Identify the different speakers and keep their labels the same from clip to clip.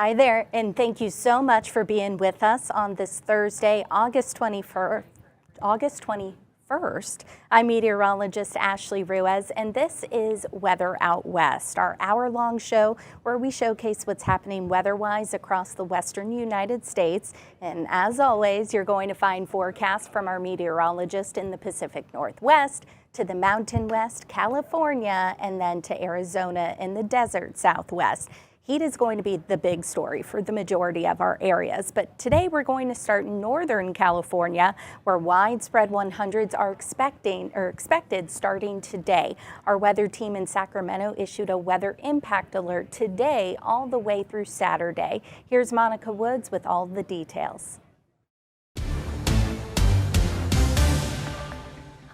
Speaker 1: Hi there, and thank you so much for being with us on this Thursday, August 21st. I'm meteorologist Ashley Ruiz, and this is Weather Out West, our hour-long show where we showcase what's happening weather-wise across the western United States. And as always, you're going to find forecasts from our meteorologist in the Pacific Northwest, to the Mountain West, California, and then to Arizona in the desert Southwest. Heat is going to be the big story for the majority of our areas, but today we're going to start in Northern California, where widespread 100s are expected starting today. Our weather team in Sacramento issued a weather impact alert today all the way through Saturday. Here's Monica Woods with all the details.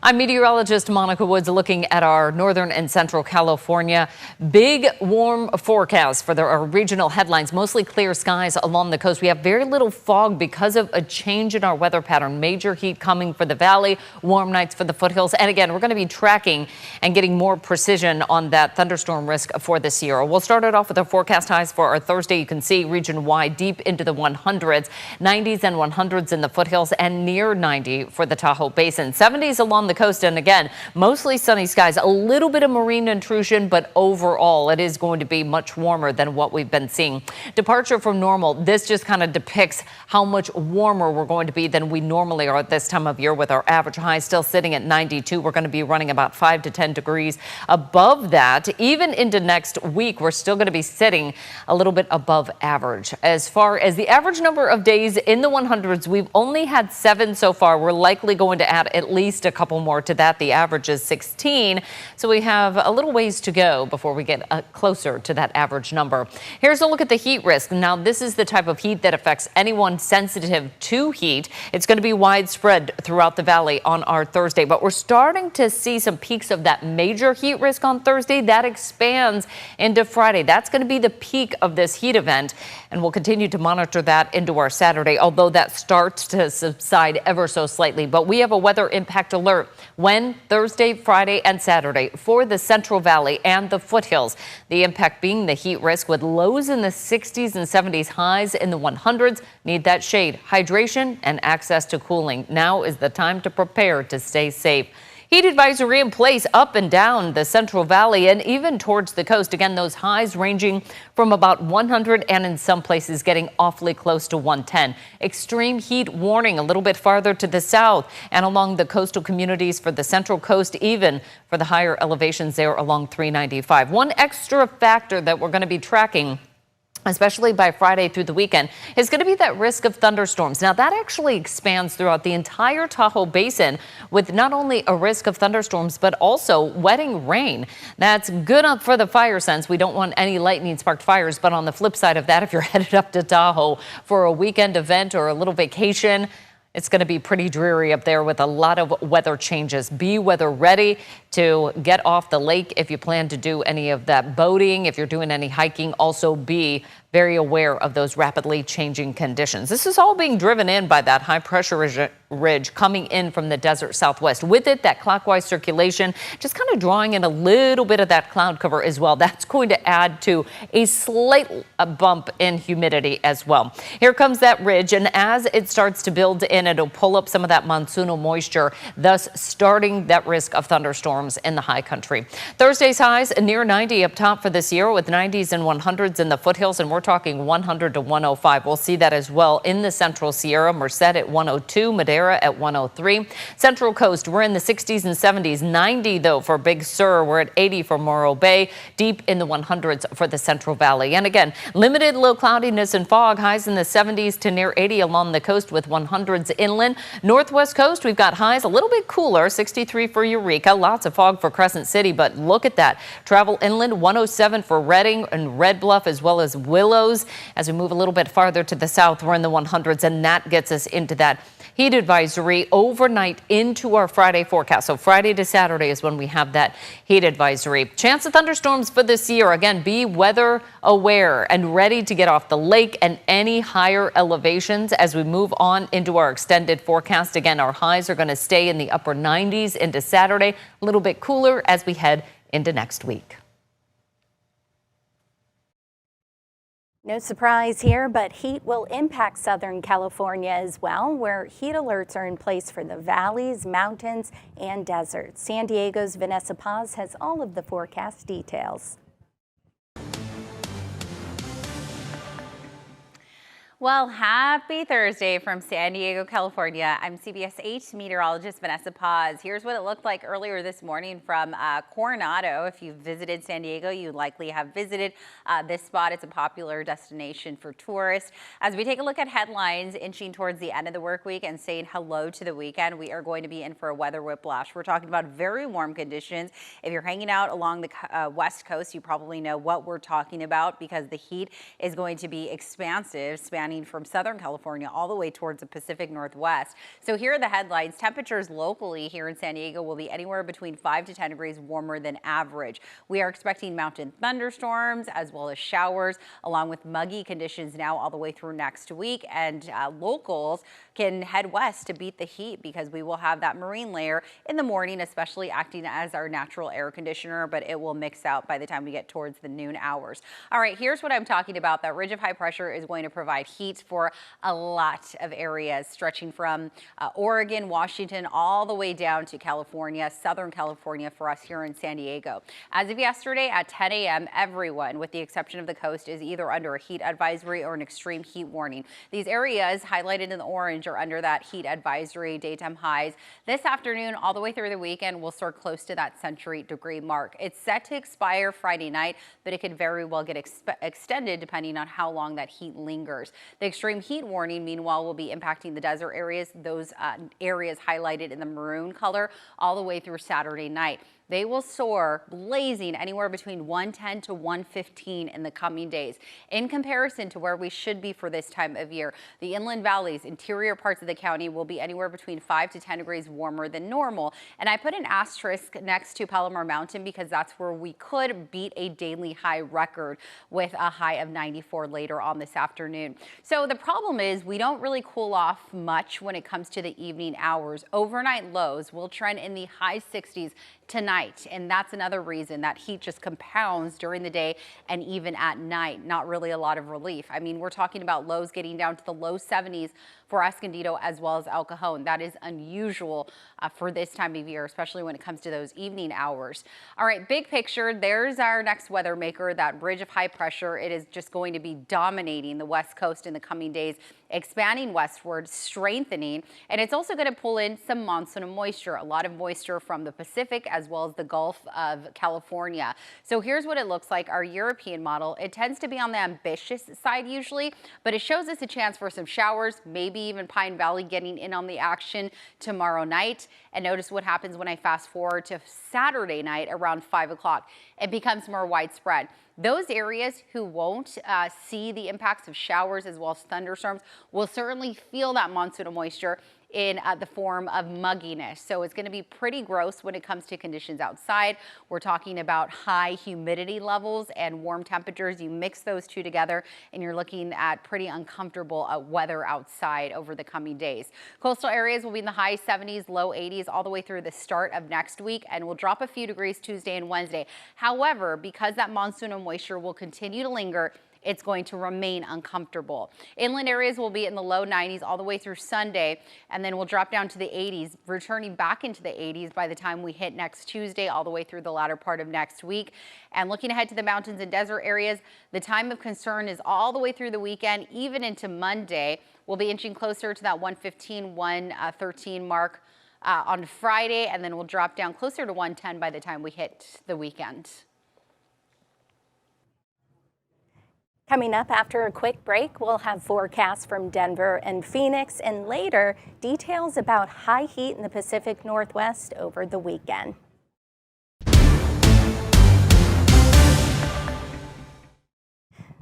Speaker 2: I'm meteorologist Monica Woods looking at our northern and central California. Big warm forecast for our regional headlines. Mostly clear skies along the coast. We have very little fog because of a change in our weather pattern. Major heat coming for the valley, warm nights for the foothills. And again, we're going to be tracking and getting more precision on that thunderstorm risk for this year. We'll start it off with our forecast highs for our Thursday. You can see region wide deep into the 100s, 90s and 100s in the foothills, and near 90 for the Tahoe Basin. 70s along the coast, and again, mostly sunny skies, a little bit of marine intrusion, but overall it is going to be much warmer than what we've been seeing. Departure from normal. This just kind of depicts how much warmer we're going to be than we normally are at this time of year, with our average high still sitting at 92. We're going to be running about 5 to 10 degrees above that. Even into next week, we're still going to be sitting a little bit above average. As far as the average number of days in the 100s, we've only had 7 so far. We're likely going to add at least a couple more to that. The average is 16, so we have a little ways to go before we get closer to that average number. Here's a look at the heat risk. Now, this is the type of heat that affects anyone sensitive to heat. It's going to be widespread throughout the valley on our Thursday, but we're starting to see some peaks of that major heat risk on Thursday. That expands into Friday. That's going to be the peak of this heat event, and we'll continue to monitor that into our Saturday, although that starts to subside ever so slightly. But we have a weather impact alert Thursday, Friday, and Saturday for the Central Valley and the foothills. The impact being the heat risk with lows in the 60s and 70s, highs in the 100s. Need that shade, hydration, and access to cooling. Now is the time to prepare to stay safe. Heat advisory in place up and down the Central Valley and even towards the coast. Again, those highs ranging from about 100 and in some places getting awfully close to 110. Extreme heat warning a little bit farther to the south and along the coastal communities for the Central Coast, even for the higher elevations there along 395. One extra factor that we're going to be tracking, especially by Friday through the weekend, is going to be that risk of thunderstorms. Now, that actually expands throughout the entire Tahoe Basin with not only a risk of thunderstorms, but also wetting rain. That's good for the fire sense. We don't want any lightning-sparked fires. But on the flip side of that, if you're headed up to Tahoe for a weekend event or a little vacation, it's going to be pretty dreary up there with a lot of weather changes. Be weather ready to get off the lake if you plan to do any of that boating. If you're doing any hiking, also be very aware of those rapidly changing conditions. This is all being driven in by that high pressure ridge coming in from the desert southwest. With it, that clockwise circulation just kind of drawing in a little bit of that cloud cover as well. That's going to add to a slight bump in humidity as well. Here comes that ridge, and as it starts to build in, it'll pull up some of that monsoonal moisture, thus starting that risk of thunderstorms in the high country. Thursday's highs near 90 up top for this year, with 90s and 100s in the foothills, and we're talking 100 to 105. We'll see that as well in the Central Sierra. Merced at 102, Madera at 103. Central Coast, we're in the 60s and 70s. 90 though for Big Sur. We're at 80 for Morro Bay. Deep in the 100s for the Central Valley. And again, limited low cloudiness and fog. Highs in the 70s to near 80 along the coast with 100s inland. Northwest coast, we've got highs a little bit cooler. 63 for Eureka. Lots of fog for Crescent City, but look at that. Travel inland, 107 for Redding and Red Bluff, as well as Willows. As we move a little bit farther to the south, we're in the 100s, and that gets us into that heat advisory overnight into our Friday forecast. So Friday to Saturday is when we have that heat advisory. Chance of thunderstorms for this year. Again, be weather aware and ready to get off the lake and any higher elevations as we move on into our extended forecast. Again, our highs are going to stay in the upper 90s into Saturday, a little bit cooler as we head into next week.
Speaker 1: No surprise here, but heat will impact Southern California as well, where heat alerts are in place for the valleys, mountains, and deserts. San Diego's Vanessa Paz has all of the forecast details.
Speaker 3: Well, happy Thursday from San Diego, California. I'm CBS 8 meteorologist Vanessa Paz. Here's what it looked like earlier this morning from Coronado. If you've visited San Diego, you likely have visited this spot. It's a popular destination for tourists. As we take a look at headlines inching towards the end of the work week and saying hello to the weekend, we are going to be in for a weather whiplash. We're talking about very warm conditions. If you're hanging out along the West Coast, you probably know what we're talking about because the heat is going to be expansive, spanning from Southern California all the way towards the Pacific Northwest. So here are the headlines. Temperatures locally here in San Diego will be anywhere between 5 to 10 degrees warmer than average. We are expecting mountain thunderstorms as well as showers, along with muggy conditions now all the way through next week. And locals can head west to beat the heat because we will have that marine layer in the morning, especially acting as our natural air conditioner, but it will mix out by the time we get towards the noon hours. All right, here's what I'm talking about. That ridge of high pressure is going to provide heat for a lot of areas, stretching from Oregon, Washington, all the way down to California, Southern California for us here in San Diego. As of yesterday at 10 a.m., everyone, with the exception of the coast, is either under a heat advisory or an extreme heat warning. These areas highlighted in the orange are under that heat advisory. Daytime highs this afternoon all the way through the weekend will soar close to that century-degree mark. It's set to expire Friday night, but it could very well get extended depending on how long that heat lingers. The extreme heat warning, meanwhile, will be impacting the desert areas, those areas highlighted in the maroon color, all the way through Saturday night. They will soar blazing anywhere between 110 to 115 in the coming days. In comparison to where we should be for this time of year, the inland valleys, interior parts of the county will be anywhere between 5 to 10 degrees warmer than normal. And I put an asterisk next to Palomar Mountain because that's where we could beat a daily high record with a high of 94 later on this afternoon. So the problem is we don't really cool off much when it comes to the evening hours. Overnight lows will trend in the high 60s tonight, and that's another reason that heat just compounds during the day and even at night. Not really a lot of relief. I mean, we're talking about lows getting down to the low 70s for Escondido as well as El Cajon. That is unusual for this time of year, especially when it comes to those evening hours. All right, big picture, there's our next weather maker, that ridge of high pressure. It is just going to be dominating the West Coast in the coming days, expanding westward, strengthening, and it's also going to pull in some monsoon moisture, a lot of moisture from the Pacific as well as the Gulf of California. So here's what it looks like. Our European model, it tends to be on the ambitious side usually, but it shows us a chance for some showers, maybe even Pine Valley getting in on the action tomorrow night. And notice what happens when I fast forward to Saturday night around 5 o'clock. It becomes more widespread. Those areas who won't see the impacts of showers as well as thunderstorms will certainly feel that monsoon moisture in the form of mugginess. So it's going to be pretty gross when it comes to conditions outside. We're talking about high humidity levels and warm temperatures. You mix those two together and you're looking at pretty uncomfortable weather outside over the coming days. Coastal areas will be in the high 70s, low 80s all the way through the start of next week, and will drop a few degrees Tuesday and Wednesday. However, because that monsoon moisture will continue to linger, it's going to remain uncomfortable. Inland areas will be in the low 90s all the way through Sunday, and then we'll drop down to the 80s, returning back into the 80s by the time we hit next Tuesday all the way through the latter part of next week. And looking ahead to the mountains and desert areas, the time of concern is all the way through the weekend, even into Monday. We'll be inching closer to that 115, 113 mark on Friday, and then we'll drop down closer to 110 by the time we hit the weekend.
Speaker 1: Coming up after a quick break, we'll have forecasts from Denver and Phoenix, and later, details about high heat in the Pacific Northwest over the weekend.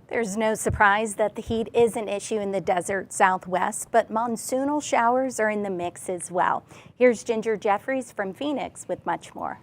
Speaker 1: There's no surprise that the heat is an issue in the desert Southwest, but monsoonal showers are in the mix as well. Here's Ginger Jeffries from Phoenix with much more.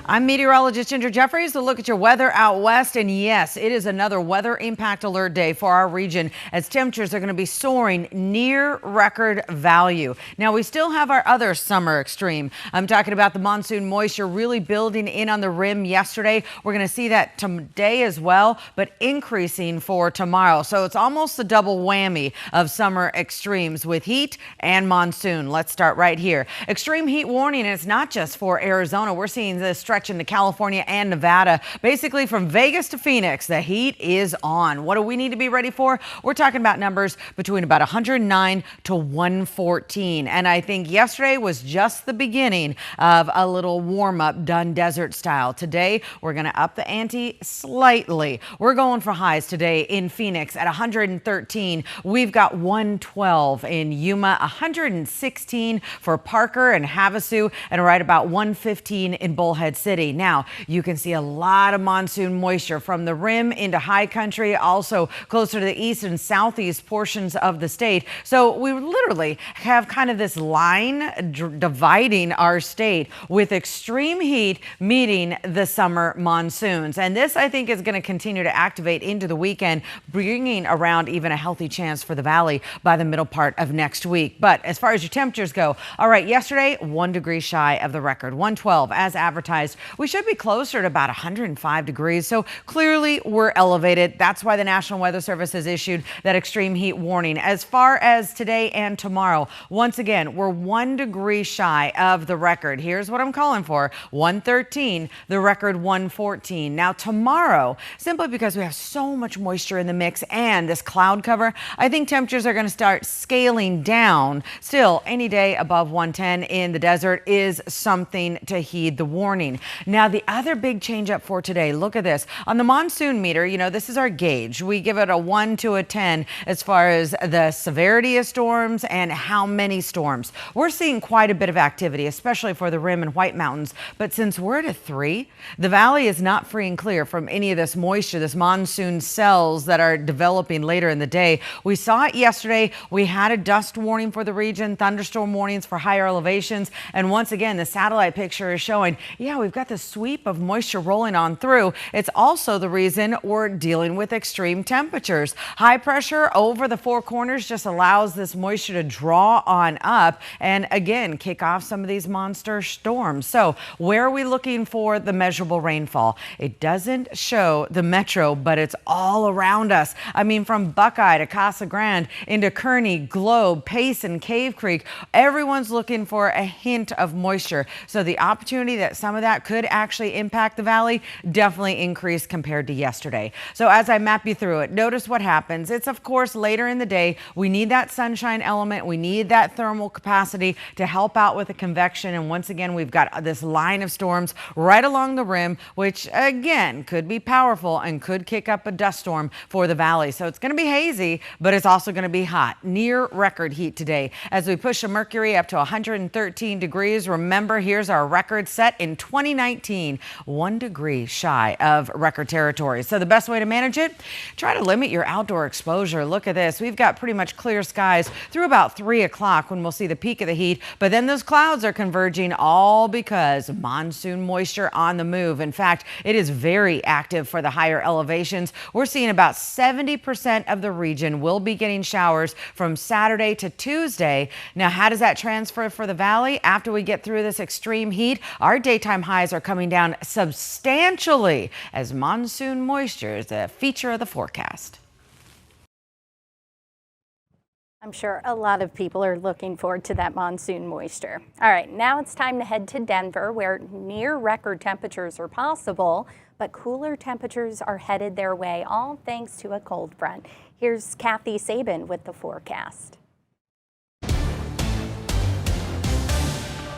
Speaker 4: I'm meteorologist Ginger Jeffries. We'll look at your weather out west. And yes, it is another weather impact alert day for our region as temperatures are going to be soaring near record value. Now, we still have our other summer extreme. I'm talking about the monsoon moisture really building in on the rim yesterday. We're going to see that today as well, but increasing for tomorrow. So it's almost a double whammy of summer extremes with heat and monsoon. Let's start right here. Extreme heat warning, and it's not just for Arizona. We're seeing this stretch into California and Nevada. Basically from Vegas to Phoenix, the heat is on. What do we need to be ready for? We're talking about numbers between about 109 to 114. And I think yesterday was just the beginning of a little warm up done desert style. Today, we're going to up the ante slightly. We're going for highs today in Phoenix at 113. We've got 112 in Yuma, 116 for Parker and Havasu, and right about 115 in Bullhead City. Now, you can see a lot of monsoon moisture from the rim into high country, also closer to the east and southeast portions of the state. So we literally have kind of this line dividing our state with extreme heat meeting the summer monsoons. And this, I think, is going to continue to activate into the weekend, bringing around even a healthy chance for the valley by the middle part of next week. But as far as your temperatures go, all right, yesterday, 1 degree shy of the record, 112 as advertised. We should be closer to about 105 degrees. So clearly we're elevated. That's why the National Weather Service has issued that extreme heat warning. As far as today and tomorrow, once again, we're 1 degree shy of the record. Here's what I'm calling for: 113, the record 114. Now tomorrow, simply because we have so much moisture in the mix and this cloud cover, I think temperatures are going to start scaling down. Still, any day above 110 in the desert is something to heed the warning. Now, the other big change up for today, look at this. On the monsoon meter, you know, this is our gauge. We give it a 1 to a 10 as far as the severity of storms and how many storms. We're seeing quite a bit of activity, especially for the Rim and White Mountains. But since we're at a 3, the valley is not free and clear from any of this moisture, this monsoon cells that are developing later in the day. We saw it yesterday. We had a dust warning for the region, thunderstorm warnings for higher elevations. And once again, the satellite picture is showing, yeah, we've got this sweep of moisture rolling on through. It's also the reason we're dealing with extreme temperatures. High pressure over the Four Corners just allows this moisture to draw on up and again kick off some of these monster storms. So where are we looking for the measurable rainfall? It doesn't show the metro, but it's all around us. I mean, from Buckeye to Casa Grande into Kearney, Globe, Pace, and Cave Creek, everyone's looking for a hint of moisture. So the opportunity that some of that could actually impact the valley definitely increased compared to yesterday. So as I map you through it, notice what happens. It's of course later in the day. We need that sunshine element. We need that thermal capacity to help out with the convection. And once again, we've got this line of storms right along the rim, which again could be powerful and could kick up a dust storm for the valley. So it's going to be hazy, but it's also going to be hot, near record heat today. As we push the mercury up to 113 degrees, remember, here's our record set in 2019, 1 degree shy of record territory. So the best way to manage it, try to limit your outdoor exposure. Look at this. We've got pretty much clear skies through about 3 o'clock when we'll see the peak of the heat, but then those clouds are converging, all because of monsoon moisture on the move. In fact, it is very active for the higher elevations. We're seeing about 70% of the region will be getting showers from Saturday to Tuesday. Now, how does that transfer for the valley? After we get through this extreme heat, our daytime highs are coming down substantially as monsoon moisture is a feature of the forecast.
Speaker 1: I'm sure a lot of people are looking forward to that monsoon moisture. All right, now it's time to head to Denver, where near record temperatures are possible, but cooler temperatures are headed their way, all thanks to a cold front. Here's Kathy Sabin with the forecast.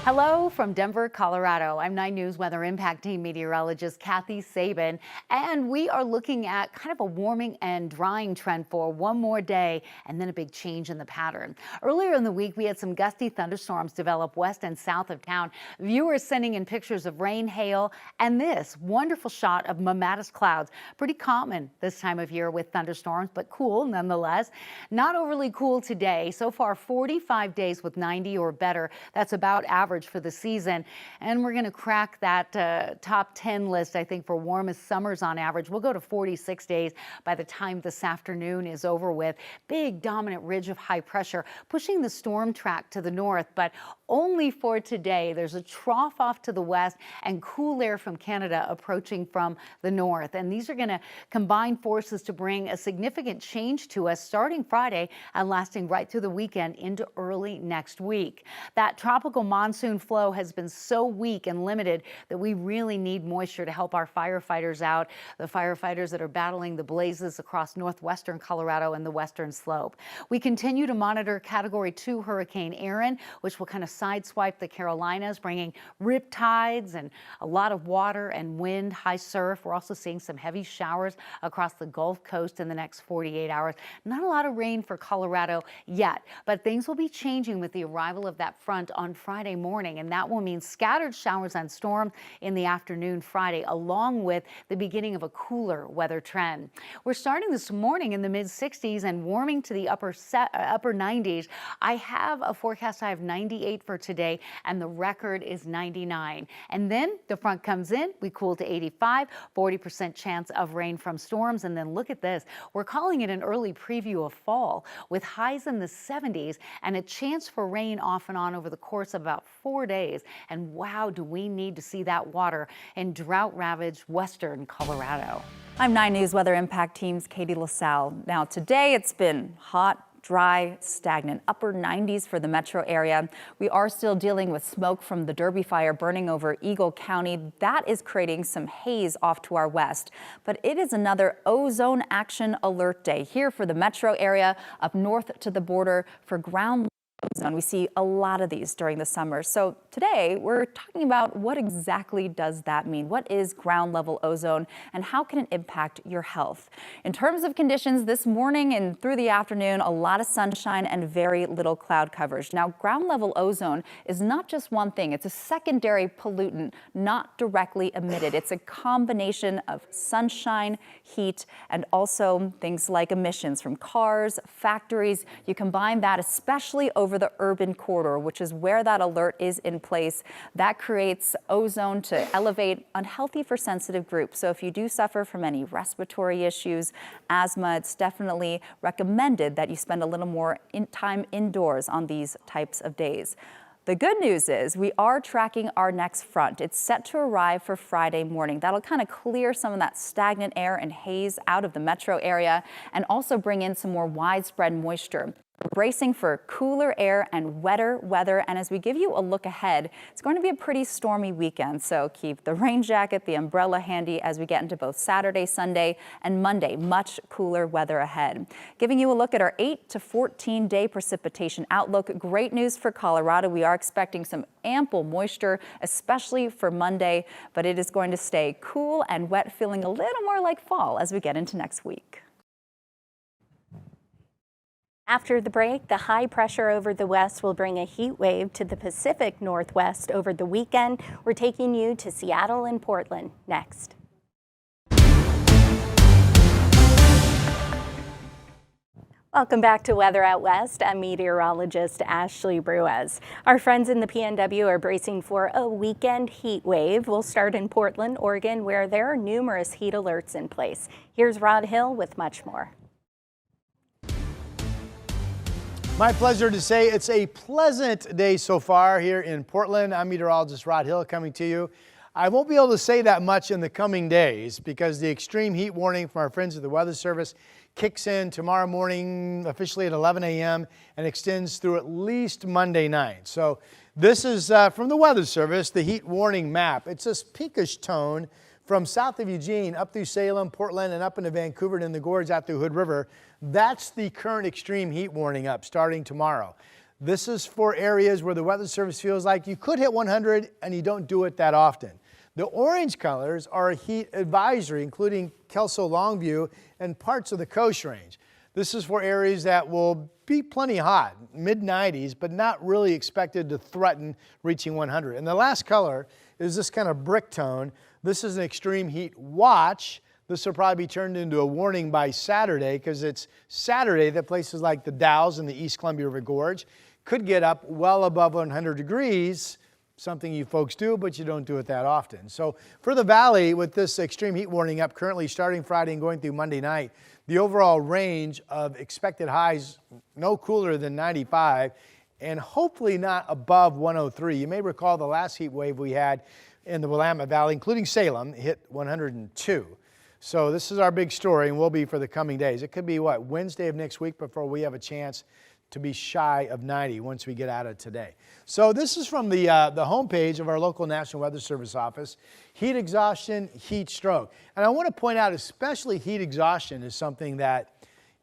Speaker 5: Hello from Denver, Colorado. I'm 9 News Weather Impact Team meteorologist Kathy Sabin, and we are looking at kind of a warming and drying trend for one more day and then a big change in the pattern. Earlier in the week, we had some gusty thunderstorms develop west and south of town. Viewers sending in pictures of rain, hail, and this wonderful shot of mammatus clouds. Pretty common this time of year with thunderstorms, but cool nonetheless. Not overly cool today. So far, 45 days with 90 or better. That's about average average for the season. And we're going to crack that top 10 list, I think, for warmest summers on average. We'll go to 46 days by the time this afternoon is over with. Big dominant ridge of high pressure pushing the storm track to the north, but only for today. There's a trough off to the west and cool air from Canada approaching from the north. And these are going to combine forces to bring a significant change to us starting Friday and lasting right through the weekend into early next week. That tropical monsoon flow has been so weak and limited that we really need moisture to help our firefighters out, the firefighters that are battling the blazes across northwestern Colorado and the western slope. We continue to monitor Category 2 Hurricane Erin, which will kind of sideswipe the Carolinas, bringing rip tides and a lot of water and wind, high surf. We're also seeing some heavy showers across the Gulf Coast in the next 48 hours. Not a lot of rain for Colorado yet, but things will be changing with the arrival of that front on Friday morning, and that will mean scattered showers and storms in the afternoon Friday, along with the beginning of a cooler weather trend. We're starting this morning in the mid-60s and warming to the upper 90s. I have a forecast high of 98 for today, and the record is 99. And then the front comes in, we cool to 85, 40% chance of rain from storms. And then look at this. We're calling it an early preview of fall with highs in the 70s and a chance for rain off and on over the course of about 4 days. And wow, do we need to see that water in drought-ravaged western Colorado.
Speaker 6: I'm 9 News Weather Impact Team's Katie LaSalle. Now today it's been hot, dry, stagnant, upper 90s for the metro area. We are still dealing with smoke from the Derby fire burning over Eagle County. That is creating some haze off to our west. But it is another ozone action alert day here for the metro area, up north to the border for ground ozone. We see a lot of these during the summer. So today we're talking about what exactly does that mean? What is ground level ozone and how can it impact your health? In terms of conditions this morning and through the afternoon, a lot of sunshine and very little cloud coverage. Now, ground level ozone is not just one thing. It's a secondary pollutant not directly emitted. It's a combination of sunshine, heat, and also things like emissions from cars, factories. You combine that especially over the urban corridor, which is where that alert is in place. That creates ozone to elevate, unhealthy for sensitive groups. So if you do suffer from any respiratory issues, asthma, it's definitely recommended that you spend a little more time indoors on these types of days. The good news is we are tracking our next front. It's set to arrive for Friday morning. That'll kind of clear some of that stagnant air and haze out of the metro area and also bring in some more widespread moisture. We're bracing for cooler air and wetter weather, and as we give you a look ahead, it's going to be a pretty stormy weekend, so keep the rain jacket, the umbrella handy as we get into both Saturday, Sunday, and Monday. Much cooler weather ahead. Giving you a look at our 8 to 14-day precipitation outlook. Great news for Colorado. We are expecting some ample moisture, especially for Monday, but it is going to stay cool and wet, feeling a little more like fall as we get into next week.
Speaker 1: After the break, the high pressure over the west will bring a heat wave to the Pacific Northwest over the weekend. We're taking you to Seattle and Portland next. Welcome back to Weather Out West. I'm meteorologist Ashley Ruiz. Our friends in the PNW are bracing for a weekend heat wave. We'll start in Portland, Oregon, where there are numerous heat alerts in place. Here's Rod Hill with much more.
Speaker 7: My pleasure to say it's a pleasant day so far here in Portland. I'm meteorologist Rod Hill coming to you. I won't be able to say that much in the coming days because the extreme heat warning from our friends at the Weather Service kicks in tomorrow morning officially at 11 a.m. and extends through at least Monday night. So this is from the Weather Service, the heat warning map. It's this pinkish tone from south of Eugene up through Salem, Portland, and up into Vancouver and in the gorge out through Hood River. That's the current extreme heat warning up starting tomorrow. This is for areas where the Weather Service feels like you could hit 100 and you don't do it that often. The orange colors are a heat advisory, including Kelso Longview and parts of the Coast Range. This is for areas that will be plenty hot, mid-90s, but not really expected to threaten reaching 100. And the last color is this kind of brick tone. This is an extreme heat watch. This will probably be turned into a warning by Saturday because it's Saturday that places like the Dalles and the East Columbia River Gorge could get up well above 100 degrees something you folks do, but you don't do it that often. So for the valley, with this extreme heat warning up currently starting Friday and going through Monday night, the overall range of expected highs no cooler than 95 and hopefully not above 103. You may recall the last heat wave we had in the Willamette Valley, including Salem, hit 102. So this is our big story and will be for the coming days. It could be what, Wednesday of next week before we have a chance to be shy of 90 once we get out of today. So this is from the homepage of our local National Weather Service office. Heat exhaustion, heat stroke. And I want to point out especially heat exhaustion is something that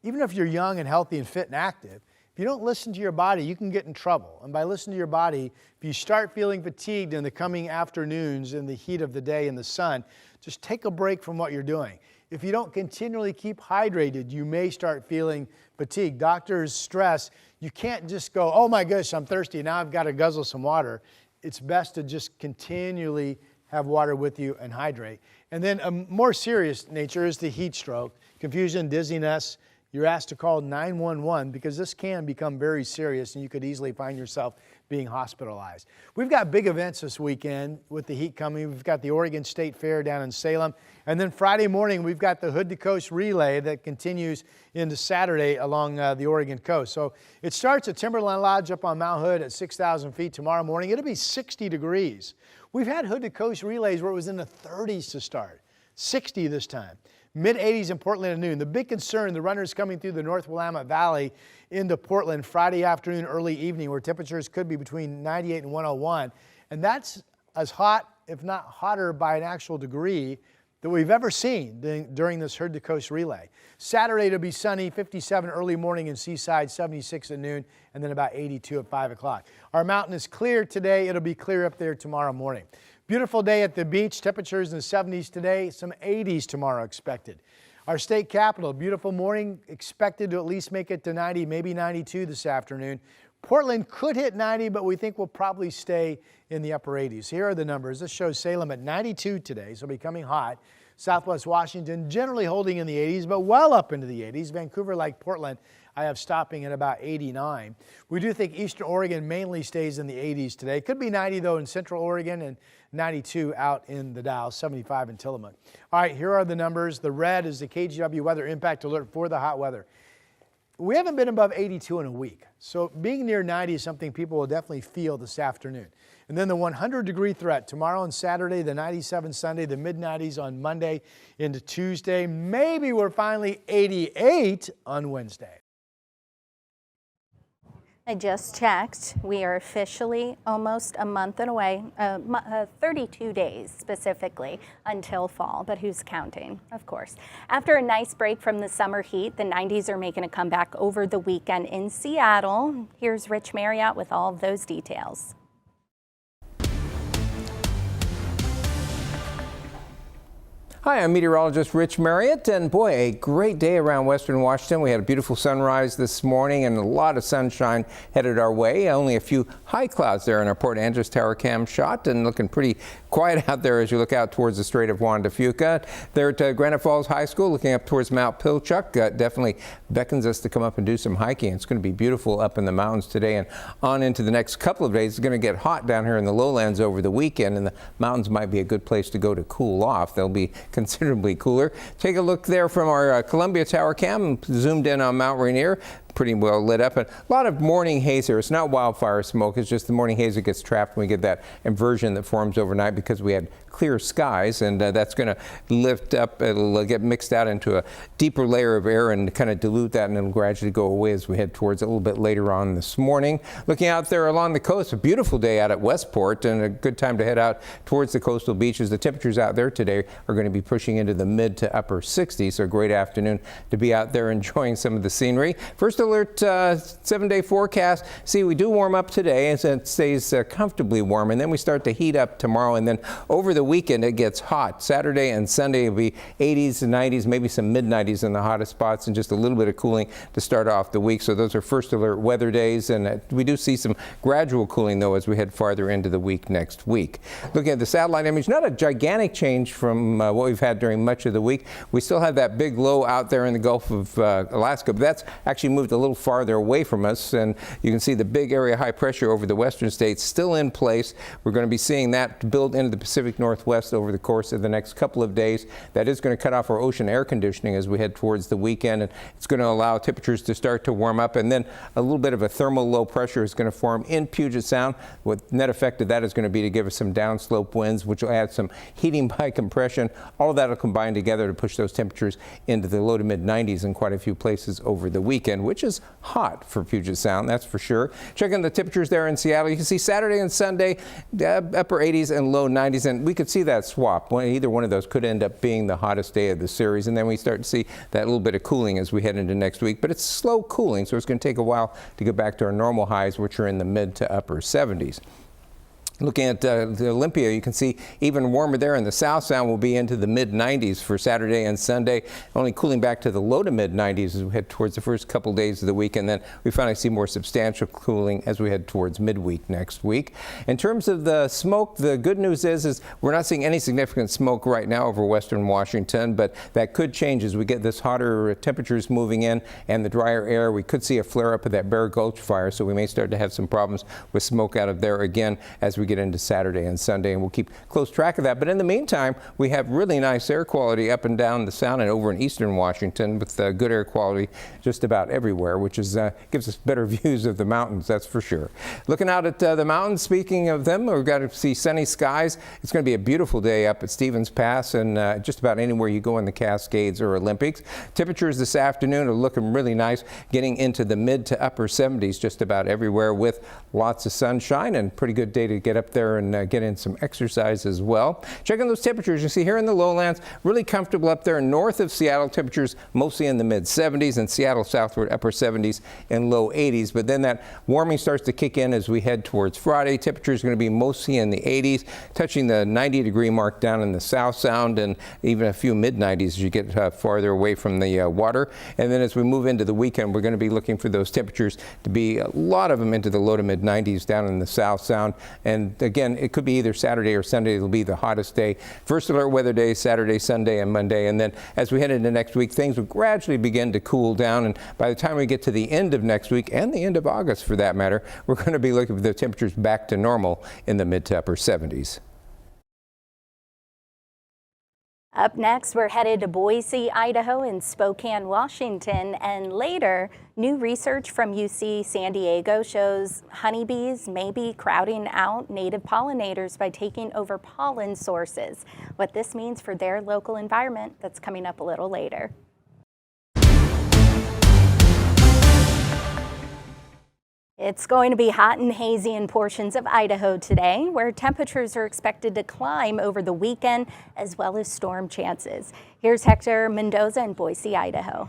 Speaker 7: even if you're young and healthy and fit and active, if you don't listen to your body, you can get in trouble. And by listening to your body, if you start feeling fatigued in the coming afternoons in the heat of the day in the sun, just take a break from what you're doing. If you don't continually keep hydrated, you may start feeling fatigued. Doctors stress you can't just go, oh my gosh, I'm thirsty, now I've got to guzzle some water. It's best to just continually have water with you and hydrate. And then a more serious nature is the heat stroke, confusion, dizziness. You're asked to call 911 because this can become very serious and you could easily find yourself being hospitalized. We've got big events this weekend with the heat coming. We've got the Oregon State Fair down in Salem. And then Friday morning, we've got the Hood to Coast Relay that continues into Saturday along the Oregon coast. So it starts at Timberline Lodge up on Mount Hood at 6,000 feet tomorrow morning. It'll be 60 degrees. We've had Hood to Coast relays where it was in the 30s to start, 60 this time. Mid-80s in Portland at noon. The big concern, the runners coming through the North Willamette Valley into Portland Friday afternoon, early evening, where temperatures could be between 98 and 101. And that's as hot, if not hotter by an actual degree, that we've ever seen during this Hood to Coast relay. Saturday it'll be sunny, 57 early morning in Seaside, 76 at noon, and then about 82 at 5 o'clock. Our mountain is clear today. It'll be clear up there tomorrow morning. Beautiful day at the beach, temperatures in the 70s today, some 80s tomorrow expected. Our state capital, beautiful morning, expected to at least make it to 90, maybe 92 this afternoon. Portland could hit 90, but we think we'll probably stay in the upper 80s. Here are the numbers. This shows Salem at 92 today, so becoming hot. Southwest Washington generally holding in the 80s, but well up into the 80s. Vancouver, like Portland, I have stopping at about 89. We do think Eastern Oregon mainly stays in the 80s today. Could be 90 though in Central Oregon and 92 out in the Dalles, 75 in Tillamook. All right, here are the numbers. The red is the KGW weather impact alert for the hot weather. We haven't been above 82 in a week, so being near 90 is something people will definitely feel this afternoon. And then the 100-degree threat tomorrow and Saturday, the 97 Sunday, the mid-90s on Monday into Tuesday. Maybe we're finally 88 on Wednesday.
Speaker 1: I just checked. We are officially almost a month and away, 32 days specifically until fall, but who's counting? Of course. After a nice break from the summer heat, the 90s are making a comeback over the weekend in Seattle. Here's Rich Marriott with all of those details.
Speaker 8: Hi, I'm meteorologist Rich Marriott, and boy, a great day around Western Washington. We had a beautiful sunrise this morning and a lot of sunshine headed our way. Only a few high clouds there in our Port Angeles Tower cam shot, and looking pretty quiet out there as you look out towards the Strait of Juan de Fuca. There at Granite Falls High School, looking up towards Mount Pilchuck, definitely beckons us to come up and do some hiking. It's going to be beautiful up in the mountains today and on into the next couple of days. It's going to get hot down here in the lowlands over the weekend, and the mountains might be a good place to go to cool off. They'll be considerably cooler. Take a look there from our Columbia Tower cam, zoomed in on Mount Rainier. Pretty well lit up, and a lot of morning haze here. It's not wildfire smoke, it's just the morning haze that gets trapped when we get that inversion that forms overnight because we had clear skies, and that's going to lift up. It'll get mixed out into a deeper layer of air and kind of dilute that, and it'll gradually go away as we head towards it a little bit later on this morning. Looking out there along the coast, a beautiful day out at Westport and a good time to head out towards the coastal beaches. The temperatures out there today are going to be pushing into the mid to upper 60s, so a great afternoon to be out there enjoying some of the scenery. First alert 7-day forecast. See, we do warm up today and it stays comfortably warm, and then we start to heat up tomorrow, and then over the weekend it gets hot. Saturday and Sunday will be 80s and 90s, maybe some mid-90s in the hottest spots, and just a little bit of cooling to start off the week. So those are first alert weather days, and we do see some gradual cooling though as we head farther into the week next week. Looking at the satellite image, not a gigantic change from what we've had during much of the week. We still have that big low out there in the Gulf of Alaska, but that's actually moved a little farther away from us, and you can see the big area high pressure over the western states still in place. We're going to be seeing that build into the Pacific Northwest over the course of the next couple of days. That is going to cut off our ocean air conditioning as we head towards the weekend, and it's going to allow temperatures to start to warm up, and then a little bit of a thermal low pressure is going to form in Puget Sound. What net effect of that is going to be to give us some downslope winds, which will add some heating by compression. All of that will combine together to push those temperatures into the low to mid 90s in quite a few places over the weekend, which is hot for Puget Sound, that's for sure. Checking the temperatures there in Seattle, you can see Saturday and Sunday, upper 80s and low 90s, and we could see that swap. Either one of those could end up being the hottest day of the series, and then we start to see that little bit of cooling as we head into next week. But it's slow cooling, so it's going to take a while to get back to our normal highs, which are in the mid to upper 70s. Looking at the Olympia, you can see even warmer there in the South Sound. Will be into the mid 90s for Saturday and Sunday, only cooling back to the low to mid 90s as we head towards the first couple days of the week, and then we finally see more substantial cooling as we head towards midweek next week. In terms of the smoke, the good news is we're not seeing any significant smoke right now over western Washington, but that could change as we get this hotter temperatures moving in and the drier air. We could see a flare up of that Bear Gulch fire, so we may start to have some problems with smoke out of there again as we get into Saturday and Sunday, and we'll keep close track of that. But in the meantime, we have really nice air quality up and down the Sound and over in eastern Washington, with good air quality just about everywhere, which is gives us better views of the mountains, that's for sure. Looking out at the mountains, speaking of them, we've got to see sunny skies. It's going to be a beautiful day up at Stevens Pass and just about anywhere you go in the Cascades or Olympics. Temperatures this afternoon are looking really nice, getting into the mid to upper 70s just about everywhere, with lots of sunshine, and pretty good day to get up there and get in some exercise as well. Checking those temperatures, you see here in the lowlands, really comfortable up there north of Seattle. Temperatures mostly in the mid 70s, and Seattle southward upper 70s and low 80s. But then that warming starts to kick in as we head towards Friday. Temperatures going to be mostly in the 80s, touching the 90-degree mark down in the South Sound, and even a few mid 90s as you get farther away from the water. And then as we move into the weekend, we're going to be looking for those temperatures to be, a lot of them, into the low to mid 90s down in the South Sound. And again, it could be either Saturday or Sunday. It'll be the hottest day. First alert weather day, Saturday, Sunday, and Monday. And then as we head into next week, things will gradually begin to cool down. And by the time we get to the end of next week, and the end of August for that matter, we're going to be looking for the temperatures back to normal in the mid to upper 70s.
Speaker 1: Up next, we're headed to Boise, Idaho, and Spokane, Washington, and later, new research from UC San Diego shows honeybees may be crowding out native pollinators by taking over pollen sources. What this means for their local environment, that's coming up a little later. It's going to be hot and hazy in portions of Idaho today, where temperatures are expected to climb over the weekend, as well as storm chances. Here's Hector Mendoza in Boise, Idaho.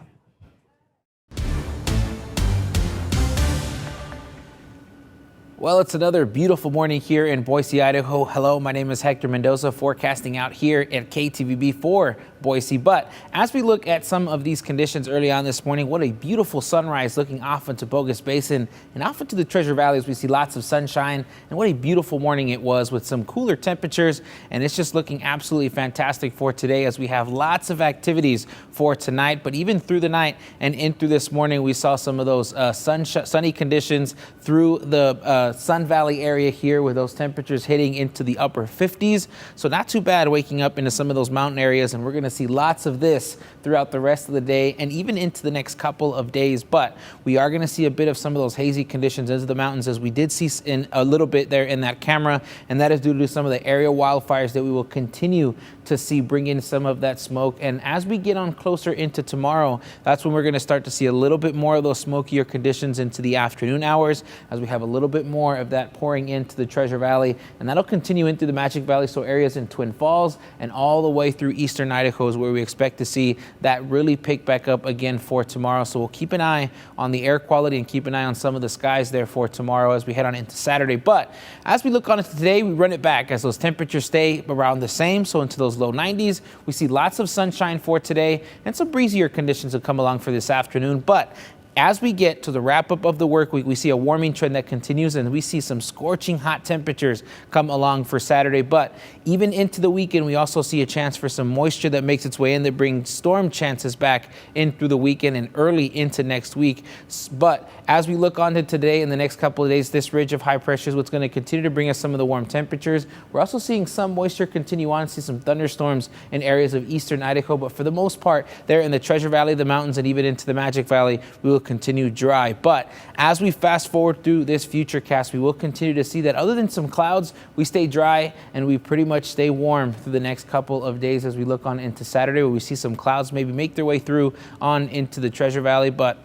Speaker 9: Well, it's another beautiful morning here in Boise, Idaho. Hello, my name is Hector Mendoza, forecasting out here at KTVB for Boise. But as we look at some of these conditions early on this morning, what a beautiful sunrise looking off into Bogus Basin and off into the Treasure Valley as we see lots of sunshine. And what a beautiful morning it was with some cooler temperatures. And it's just looking absolutely fantastic for today as we have lots of activities for tonight. But even through the night and in through this morning, we saw some of those sunny conditions through the Sun Valley area here, with those temperatures hitting into the upper 50s. So not too bad waking up into some of those mountain areas, and we're going to see lots of this throughout the rest of the day and even into the next couple of days. But we are going to see a bit of some of those hazy conditions into the mountains, as we did see in a little bit there in that camera, and that is due to some of the area wildfires that we will continue to see bring in some of that smoke. And as we get on closer into tomorrow, that's when we're going to start to see a little bit more of those smokier conditions into the afternoon hours, as we have a little bit more of that pouring into the Treasure Valley, and that'll continue into the Magic Valley, so areas in Twin Falls and all the way through eastern Idaho is where we expect to see that really pick back up again for tomorrow. So we'll keep an eye on the air quality and keep an eye on some of the skies there for tomorrow as we head on into Saturday. But as we look on into today, we run it back as those temperatures stay around the same, so into those low 90s. We see lots of sunshine for today and some breezier conditions will come along for this afternoon. But as we get to the wrap up of the work week, we see a warming trend that continues, and we see some scorching hot temperatures come along for Saturday. But even into the weekend, we also see a chance for some moisture that makes its way in that brings storm chances back in through the weekend and early into next week. But as we look on to today and the next couple of days, this ridge of high pressure is what's going to continue to bring us some of the warm temperatures. We're also seeing some moisture continue on, see some thunderstorms in areas of eastern Idaho. But for the most part, there in the Treasure Valley, the mountains, and even into the Magic Valley, we will continue dry. But as we fast forward through this future cast, we will continue to see that other than some clouds, we stay dry and we pretty much stay warm through the next couple of days as we look on into Saturday, where we see some clouds maybe make their way through on into the Treasure Valley. But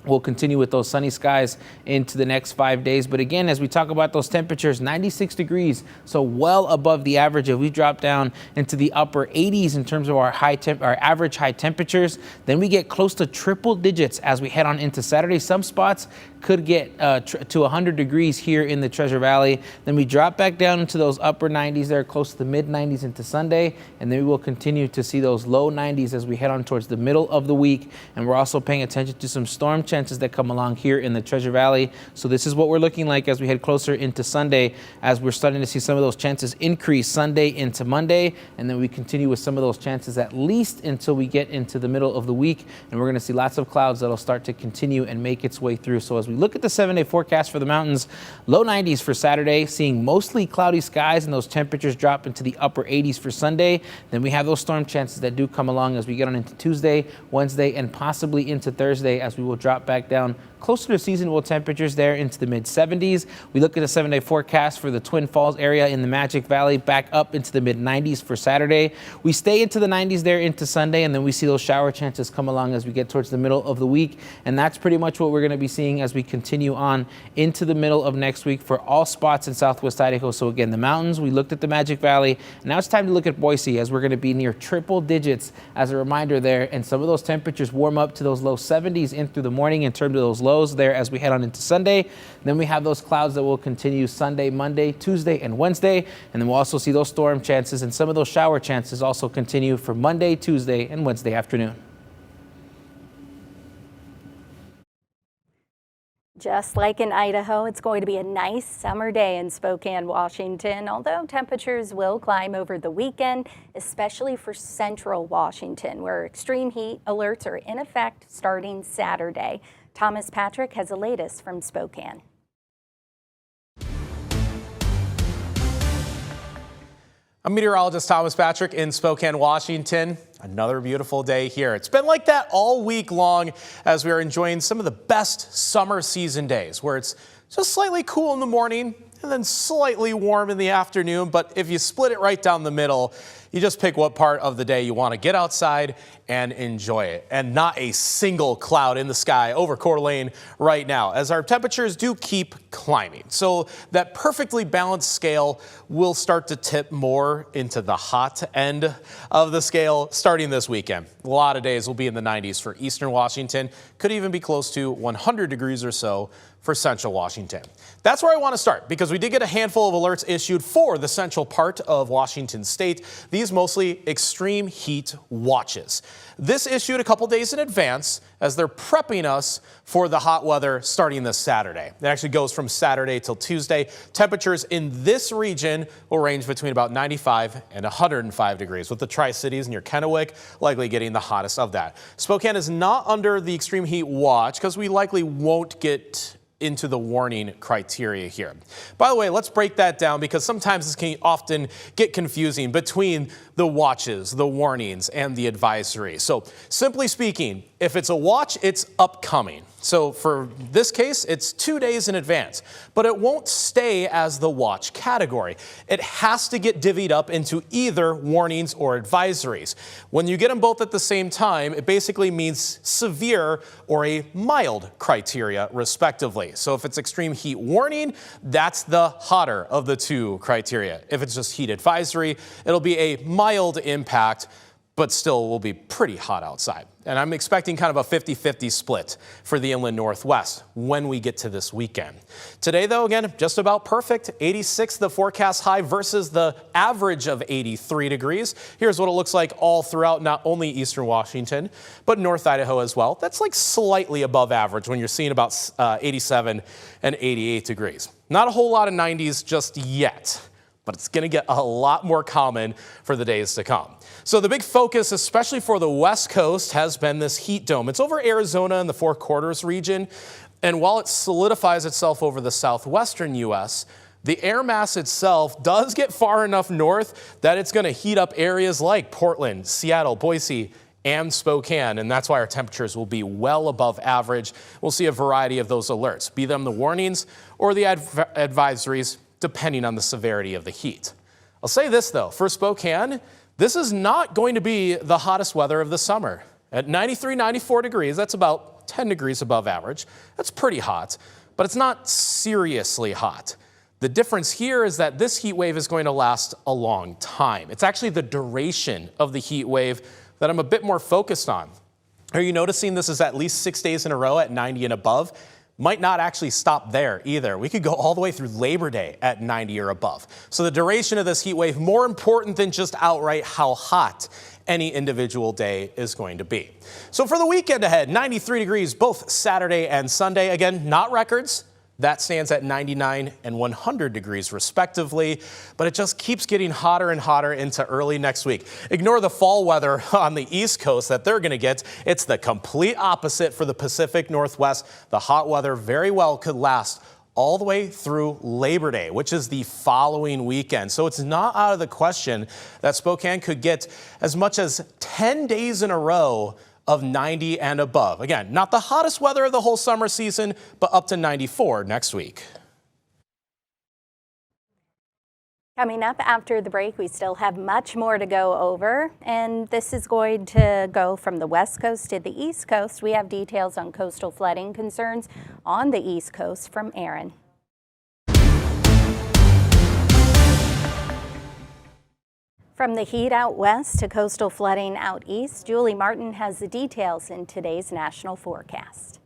Speaker 9: we'll continue with those sunny skies into the next 5 days. But again, as we talk about those temperatures, 96 degrees, so well above the average. If we drop down into the upper 80s in terms of our average high temperatures, then we get close to triple digits as we head on into Saturday. Some spots could get to 100 degrees here in the Treasure Valley. Then we drop back down into those upper 90s there, close to the mid 90s into Sunday. And then we will continue to see those low 90s as we head on towards the middle of the week. And we're also paying attention to some storm chances that come along here in the Treasure Valley. So this is what we're looking like as we head closer into Sunday, as we're starting to see some of those chances increase Sunday into Monday. And then we continue with some of those chances at least until we get into the middle of the week. And we're going to see lots of clouds that'll start to continue and make its way through. So as we look at the 7-day forecast for the mountains, low 90s for Saturday, seeing mostly cloudy skies, and those temperatures drop into the upper 80s for Sunday. Then we have those storm chances that do come along as we get on into Tuesday, Wednesday, and possibly into Thursday, as we will drop back down closer to seasonable temperatures there into the mid 70s. We look at the 7-day forecast for the Twin Falls area in the Magic Valley, back up into the mid 90s for Saturday. We stay into the 90s there into Sunday, and then we see those shower chances come along as we get towards the middle of the week. And that's pretty much what we're going to be seeing as we continue on into the middle of next week for all spots in Southwest Idaho. So again, the mountains, we looked at the Magic Valley. Now it's time to look at Boise, as we're going to be near triple digits as a reminder there. And some of those temperatures warm up to those low 70s in through the morning in terms of those lows there as we head on into Sunday. Then we have those clouds that will continue Sunday, Monday, Tuesday, and Wednesday. And then we'll also see those storm chances and some of those shower chances also continue for Monday, Tuesday, and Wednesday afternoon.
Speaker 1: Just like in Idaho, it's going to be a nice summer day in Spokane, Washington, although temperatures will climb over the weekend, especially for central Washington, where extreme heat alerts are in effect starting Saturday. Thomas Patrick has the latest from Spokane.
Speaker 10: I'm meteorologist Thomas Patrick in Spokane, Washington. Another beautiful day here. It's been like that all week long as we are enjoying some of the best summer season days, where it's just slightly cool in the morning and then slightly warm in the afternoon. But if you split it right down the middle, you just pick what part of the day you want to get outside and enjoy it. And not a single cloud in the sky over Coeur d'Alene right now, as our temperatures do keep climbing. So that perfectly balanced scale will start to tip more into the hot end of the scale starting this weekend. A lot of days will be in the 90s for eastern Washington, could even be close to 100 degrees or so for central Washington. That's where I want to start, because we did get a handful of alerts issued for the central part of Washington state. These mostly extreme heat watches. This issued a couple days in advance as they're prepping us for the hot weather starting this Saturday. It actually goes from Saturday till Tuesday. Temperatures in this region will range between about 95 and 105 degrees, with the Tri-Cities near Kennewick likely getting the hottest of that. Spokane is not under the extreme heat watch because we likely won't get into the warning criteria here. By the way, let's break that down, because sometimes this can often get confusing between the watches, the warnings, and the advisory. So simply speaking, if it's a watch, it's upcoming. So for this case, it's 2 days in advance, but it won't stay as the watch category. It has to get divvied up into either warnings or advisories. When you get them both at the same time, it basically means severe or a mild criteria, respectively. So if it's extreme heat warning, that's the hotter of the two criteria. If it's just heat advisory, it'll be a mild impact. but still will be pretty hot outside. And I'm expecting kind of a 50-50 split for the inland northwest when we get to this weekend. Today, though, again, just about perfect. 86 the forecast high versus the average of 83 degrees. Here's what it looks like all throughout not only eastern Washington, but North Idaho as well. That's like slightly above average when you're seeing about 87 and 88 degrees. Not a whole lot of 90s just yet, but it's going to get a lot more common for the days to come. So the big focus, especially for the West Coast, has been this heat dome. It's over Arizona and the Four Quarters region. And while it solidifies itself over the southwestern U.S., the air mass itself does get far enough north that it's going to heat up areas like Portland, Seattle, Boise, and Spokane. And that's why our temperatures will be well above average. We'll see a variety of those alerts, be them the warnings or the advisories, depending on the severity of the heat. I'll say this, though, for Spokane, this is not going to be the hottest weather of the summer. At 93, 94 degrees, that's about 10 degrees above average. That's pretty hot, but it's not seriously hot. The difference here is that this heat wave is going to last a long time. It's actually the duration of the heat wave that I'm a bit more focused on. Are you noticing this is at least 6 days in a row at 90 and above? Might not actually stop there either. We could go all the way through Labor Day at 90 or above. So the duration of this heat wave, more important than just outright how hot any individual day is going to be. So for the weekend ahead, 93 degrees both Saturday and Sunday. Again, not records. That stands at 99 and 100 degrees respectively, but it just keeps getting hotter and hotter into early next week. Ignore the fall weather on the East Coast that they're going to get. It's the complete opposite for the Pacific Northwest. The hot weather very well could last all the way through Labor Day, which is the following weekend. So it's not out of the question that Spokane could get as much as 10 days in a row of 90 and above. Again, not the hottest weather of the whole summer season, but up to 94 next week.
Speaker 1: Coming up after the break, we still have much more to go over, and this is going to go from the West Coast to the East Coast. We have details on coastal flooding concerns on the East Coast from Aaron. From the heat out west to coastal flooding out east, Julie Martin has the details in today's national forecast.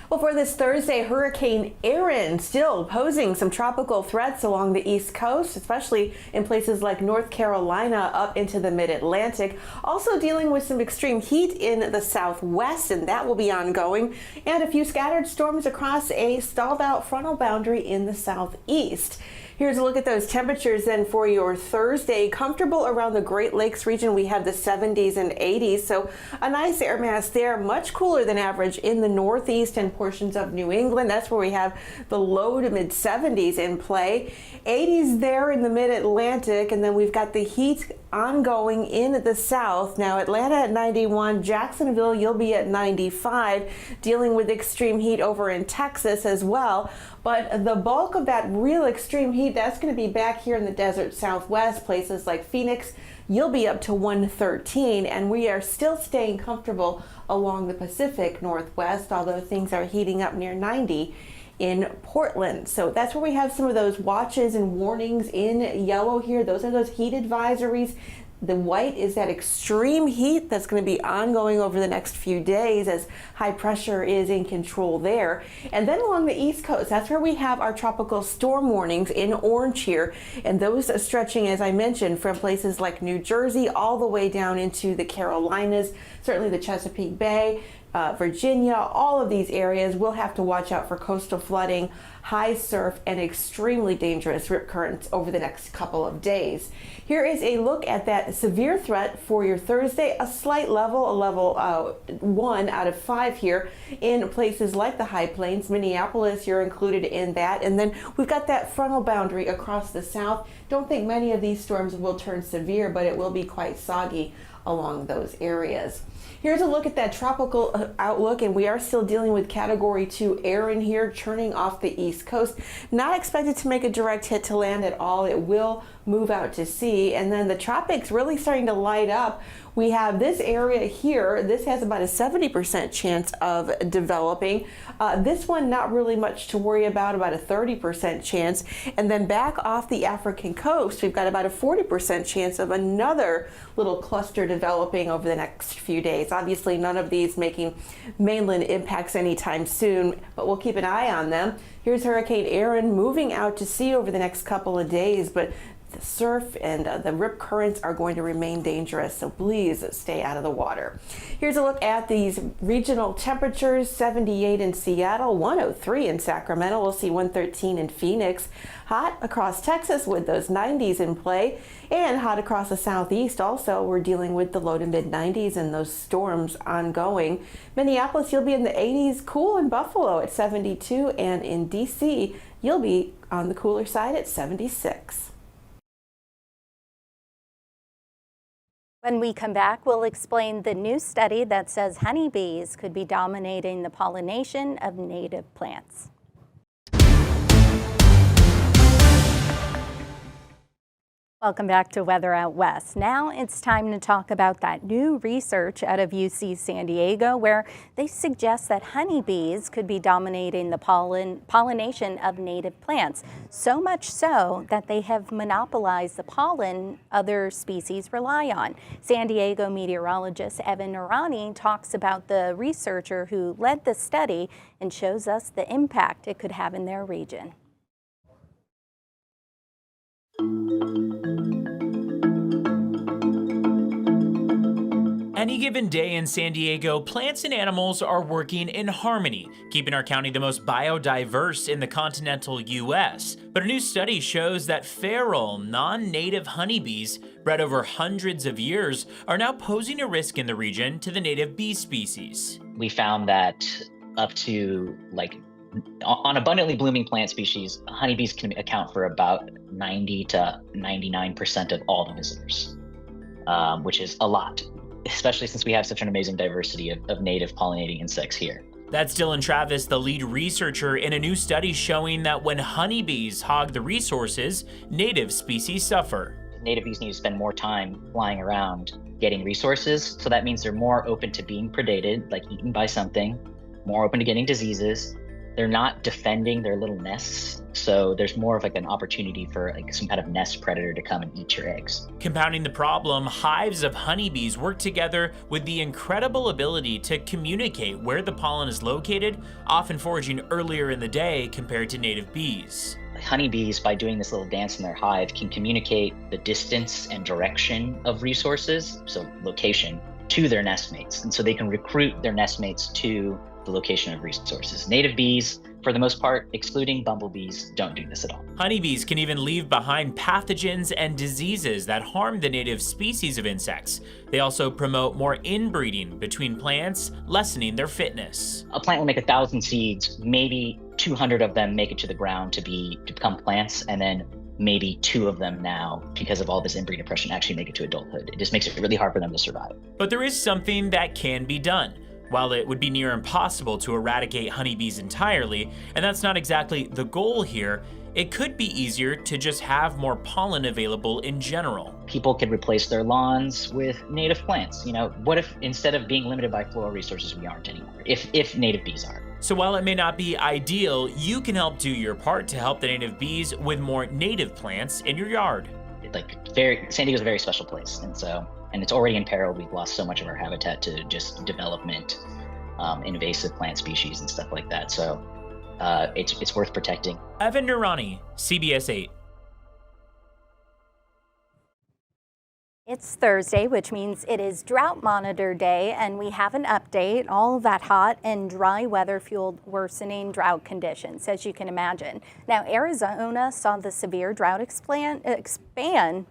Speaker 11: Well, for this Thursday, Hurricane Aaron still posing some tropical threats along the East Coast, especially in places like North Carolina up into the mid-Atlantic. Also dealing with some extreme heat in the southwest, and that will be ongoing, and a few scattered storms across a stalled out frontal boundary in the southeast. Here's a look at those temperatures then for your Thursday. Comfortable around the Great Lakes region. We have the 70s and 80s, so a nice air mass there. Much cooler than average in the northeast and portions of New England. That's where we have the low to mid 70s in play. 80s there in the mid-Atlantic, and then we've got the heat ongoing in the south. Now Atlanta at 91, Jacksonville, you'll be at 95, dealing with extreme heat over in Texas as well. But the bulk of that real extreme heat, that's going to be back here in the desert southwest, places like Phoenix. You'll be up to 113, and we are still staying comfortable along the Pacific Northwest, although things are heating up near 90 in Portland. So that's where we have some of those watches and warnings in yellow here. Those are those heat advisories. The white is that extreme heat that's going to be ongoing over the next few days as high pressure is in control there. And then along the East Coast, that's where we have our tropical storm warnings in orange here. And those are stretching, as I mentioned, from places like New Jersey all the way down into the Carolinas, certainly the Chesapeake Bay, Virginia. All of these areas will have to watch out for coastal flooding, high surf, and extremely dangerous rip currents over the next couple of days. Here is a look at that severe threat for your Thursday. A slight level, a level 1 out of 5 here in places like the High Plains. Minneapolis, you're included in that. And then we've got that frontal boundary across the south. Don't think many of these storms will turn severe, but it will be quite soggy along those areas. Here's a look at that tropical outlook, and we are still dealing with Category 2 Aaron here, churning off the East Coast. Not expected to make a direct hit to land at all. It will move out to sea, and then the tropics really starting to light up We have this area here. This has about a 70% chance of developing. This one, not really much to worry about a 30% chance. And then back off the African coast, we've got about a 40% chance of another little cluster developing over the next few days. Obviously, none of these making mainland impacts anytime soon, but we'll keep an eye on them. Here's Hurricane Erin moving out to sea over the next couple of days, but the surf and the rip currents are going to remain dangerous, so please stay out of the water. Here's a look at these regional temperatures. 78 in Seattle, 103 in Sacramento. We'll see 113 in Phoenix. Hot across Texas with those 90s in play, and hot across the southeast also. We're dealing with the low to mid 90s and those storms ongoing. Minneapolis, you'll be in the 80s. Cool in Buffalo at 72, and in DC, you'll be on the cooler side at 76.
Speaker 1: When we come back, we'll explain the new study that says honeybees could be dominating the pollination of native plants. Welcome back to Weather Out West. Now it's time to talk about that new research out of UC San Diego, where they suggest that honeybees could be dominating the pollination of native plants. So much so that they have monopolized the pollen other species rely on. San Diego meteorologist Evan Noorani talks about the researcher who led the study and shows us the impact it could have in their region.
Speaker 12: Any given day in San Diego, plants and animals are working in harmony, keeping our county the most biodiverse in the continental U.S. But a new study shows that feral, non-native honeybees, bred over hundreds of years, are now posing a risk in the region to the native bee species.
Speaker 13: We found that up to on abundantly blooming plant species, honeybees can account for about 90 to 99% of all the visitors, which is a lot, especially since we have such an amazing diversity of native pollinating insects here.
Speaker 12: That's Dylan Travis, the lead researcher in a new study showing that when honeybees hog the resources, native species suffer.
Speaker 13: Native bees need to spend more time flying around getting resources, so that means they're more open to being predated, like eaten by something, more open to getting diseases. They're not defending their little nests, so there's more of an opportunity for some kind of nest predator to come and eat your eggs.
Speaker 12: Compounding the problem, hives of honeybees work together with the incredible ability to communicate where the pollen is located, often foraging earlier in the day compared to native bees.
Speaker 13: Honeybees, by doing this little dance in their hive, can communicate the distance and direction of resources, so location, to their nestmates. And so they can recruit their nestmates to the location of resources. Native bees, for the most part, excluding bumblebees, don't do this at all.
Speaker 12: Honeybees can even leave behind pathogens and diseases that harm the native species of insects. They also promote more inbreeding between plants, lessening their fitness.
Speaker 13: A plant will make 1,000 seeds, maybe 200 of them make it to the ground to become plants, and then maybe 2 of them now, because of all this inbreeding oppression, actually make it to adulthood. It just makes it really hard for them to survive.
Speaker 12: But there is something that can be done. While it would be near impossible to eradicate honeybees entirely, and that's not exactly the goal here, it could be easier to just have more pollen available in general.
Speaker 13: People could replace their lawns with native plants. What if instead of being limited by floral resources, we aren't anymore, if native bees are?
Speaker 12: So while it may not be ideal, you can help do your part to help the native bees with more native plants in your yard.
Speaker 13: San Diego's a very special place, and it's already in peril. We've lost so much of our habitat to just development, invasive plant species and stuff like that. So it's worth protecting.
Speaker 12: Evan Noorani, CBS 8.
Speaker 1: It's Thursday, which means it is Drought Monitor Day, and we have an update. All that hot and dry weather fueled worsening drought conditions, as you can imagine. Now, Arizona saw the severe drought expand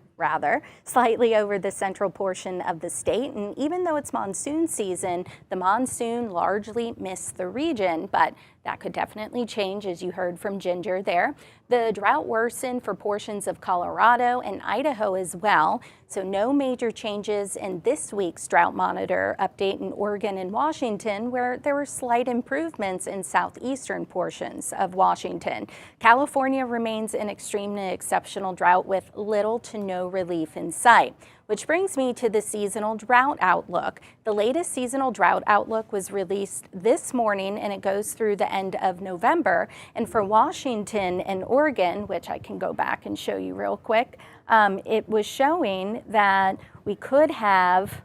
Speaker 1: slightly over the central portion of the state. And even though it's monsoon season, the monsoon largely missed the region, but that could definitely change, as you heard from Ginger there. The drought worsened for portions of Colorado and Idaho as well. So no major changes in this week's drought monitor update in Oregon and Washington, where there were slight improvements in southeastern portions of Washington. California remains in extreme to exceptional drought with little to no relief in sight. which brings me to the seasonal drought outlook. The latest seasonal drought outlook was released this morning, and it goes through the end of November. And for Washington and Oregon, which I can go back and show you real quick, it was showing that we could have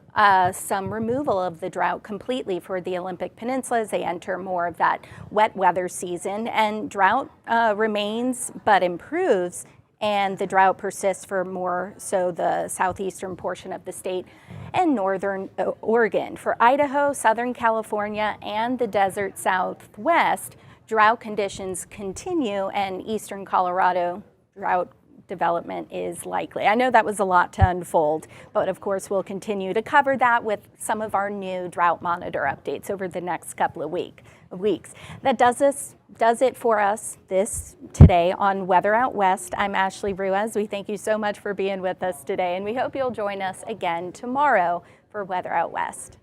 Speaker 1: some removal of the drought completely for the Olympic Peninsula as they enter more of that wet weather season. And drought remains but improves, and the drought persists for more so the southeastern portion of the state and northern Oregon. For Idaho, Southern California, and the desert Southwest, drought conditions continue, and eastern Colorado drought development is likely. I know that was a lot to unfold, but of course we'll continue to cover that with some of our new drought monitor updates over the next couple of weeks. That does it for us today on Weather Out West. I'm Ashley Ruiz. We thank you so much for being with us today, and we hope you'll join us again tomorrow for Weather Out West.